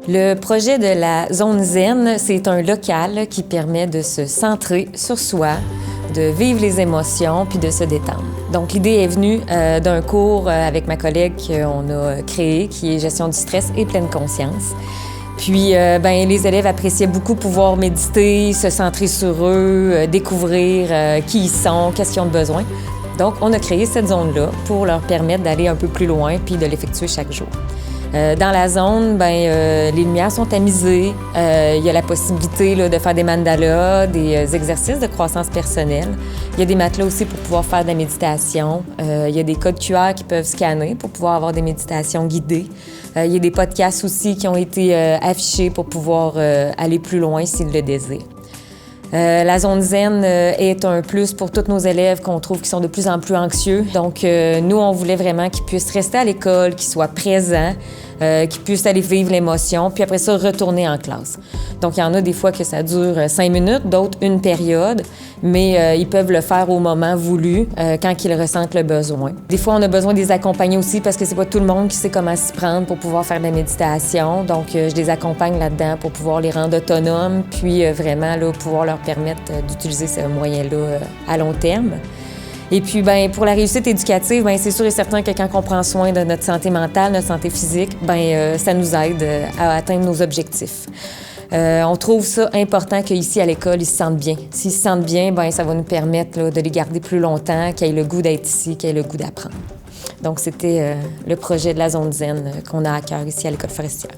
Le projet de la Zone Zen, c'est un local qui permet de se centrer sur soi, de vivre les émotions puis de se détendre. Donc, l'idée est venue d'un cours avec ma collègue qu'on a créé, qui est gestion du stress et pleine conscience. Puis, les élèves appréciaient beaucoup pouvoir méditer, se centrer sur eux, découvrir qui ils sont, qu'est-ce qu'ils ont de besoin. Donc, on a créé cette zone-là pour leur permettre d'aller un peu plus loin puis de l'effectuer chaque jour. Dans la zone, les lumières sont tamisées. Il y a la possibilité là, de faire des mandalas, des exercices de croissance personnelle. Il y a des matelas aussi pour pouvoir faire de la méditation. Il y a des codes QR qui peuvent scanner pour pouvoir avoir des méditations guidées. Il y a des podcasts aussi qui ont été affichés pour pouvoir aller plus loin s'ils le désirent. La zone Zen est un plus pour tous nos élèves qu'on trouve qui sont de plus en plus anxieux. Donc, nous, on voulait vraiment qu'ils puissent rester à l'école, qu'ils soient présents, qu'ils puissent aller vivre l'émotion, puis après ça, retourner en classe. Donc, il y en a des fois que ça dure 5 minutes, d'autres une période, mais ils peuvent le faire au moment voulu, quand ils ressentent le besoin. Des fois, on a besoin de les accompagner aussi parce que c'est pas tout le monde qui sait comment s'y prendre pour pouvoir faire de la méditation. Donc, je les accompagne là-dedans pour pouvoir les rendre autonomes, puis vraiment là, pouvoir leur permettre d'utiliser ce moyen-là à long terme. Et puis, pour la réussite éducative, c'est sûr et certain que quand on prend soin de notre santé mentale, notre santé physique, ça nous aide à atteindre nos objectifs. On trouve ça important qu'ici, à l'école, ils se sentent bien. S'ils se sentent bien, ça va nous permettre là, de les garder plus longtemps, qu'ils aient le goût d'être ici, qu'ils aient le goût d'apprendre. Donc, c'était le projet de la Zone Zen qu'on a à cœur ici à l'École forestière.